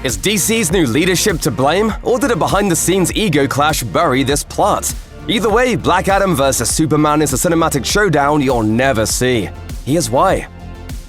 Is DC's new leadership to blame, or did a behind-the-scenes ego clash bury this plot? Either way, Black Adam vs. Superman is a cinematic showdown you'll never see. Here's why.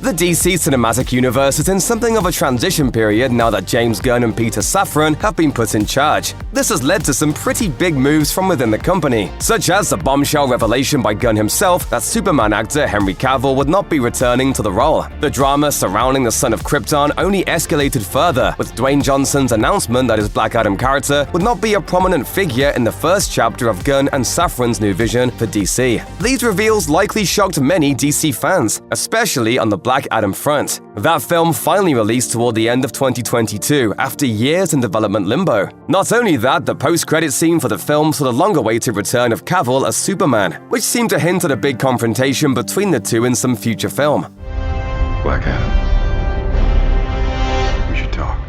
The DC cinematic universe is in something of a transition period now that James Gunn and Peter Safran have been put in charge. This has led to some pretty big moves from within the company, such as the bombshell revelation by Gunn himself that Superman actor Henry Cavill would not be returning to the role. The drama surrounding the Son of Krypton only escalated further, with Dwayne Johnson's announcement that his Black Adam character would not be a prominent figure in the first chapter of Gunn and Safran's new vision for DC. These reveals likely shocked many DC fans, especially on the Black Adam front. That film finally released toward the end of 2022 after years in development limbo. Not only that, the post-credit scene for the film saw the long-awaited return of Cavill as Superman, which seemed to hint at a big confrontation between the two in some future film. Black Adam. We should talk.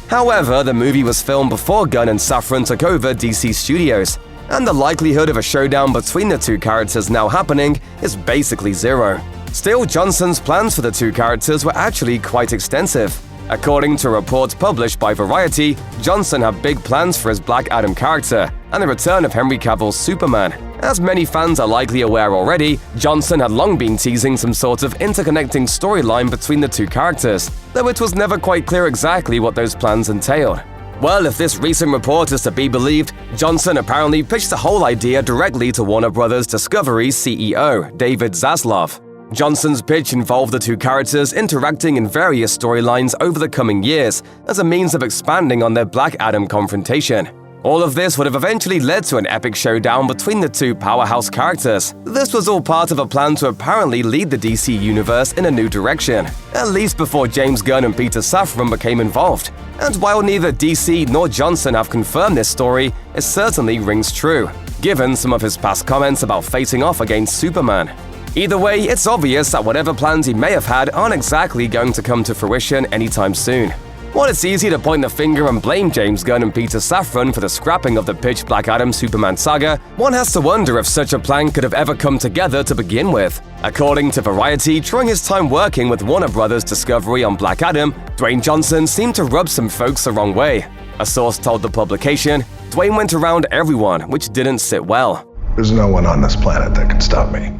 However, the movie was filmed before Gunn and Safran took over DC Studios, and the likelihood of a showdown between the two characters now happening is basically zero. Still, Johnson's plans for the two characters were actually quite extensive. According to a report published by Variety, Johnson had big plans for his Black Adam character and the return of Henry Cavill's Superman. As many fans are likely aware already, Johnson had long been teasing some sort of interconnecting storyline between the two characters, though it was never quite clear exactly what those plans entailed. Well, if this recent report is to be believed, Johnson apparently pitched the whole idea directly to Warner Bros. Discovery's CEO, David Zaslav. Johnson's pitch involved the two characters interacting in various storylines over the coming years as a means of expanding on their Black Adam confrontation. All of this would have eventually led to an epic showdown between the two powerhouse characters. This was all part of a plan to apparently lead the DC universe in a new direction, at least before James Gunn and Peter Safran became involved. And while neither DC nor Johnson have confirmed this story, it certainly rings true, given some of his past comments about facing off against Superman. Either way, it's obvious that whatever plans he may have had aren't exactly going to come to fruition anytime soon. While it's easy to point the finger and blame James Gunn and Peter Safran for the scrapping of the pitched Black Adam Superman saga, one has to wonder if such a plan could have ever come together to begin with. According to Variety, during his time working with Warner Bros. Discovery on Black Adam, Dwayne Johnson seemed to rub some folks the wrong way. A source told the publication, Dwayne went around everyone, which didn't sit well. There's no one on this planet that can stop me.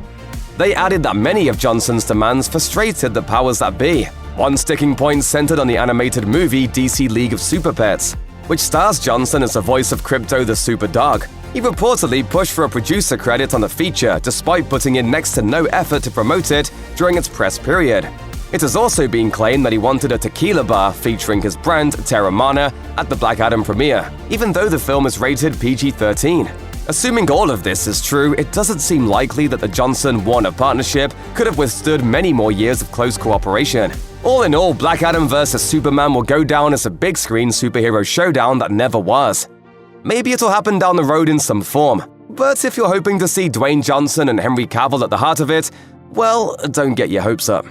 They added that many of Johnson's demands frustrated the powers that be. One sticking point centered on the animated movie DC League of Super Pets, which stars Johnson as the voice of Krypto the Super Dog. He reportedly pushed for a producer credit on the feature despite putting in next to no effort to promote it during its press period. It has also been claimed that he wanted a tequila bar featuring his brand Terramana at the Black Adam premiere, even though the film is rated PG-13. Assuming all of this is true, it doesn't seem likely that the Johnson-Warner partnership could have withstood many more years of close cooperation. All in all, Black Adam vs. Superman will go down as a big-screen superhero showdown that never was. Maybe it'll happen down the road in some form, but if you're hoping to see Dwayne Johnson and Henry Cavill at the heart of it, well, don't get your hopes up.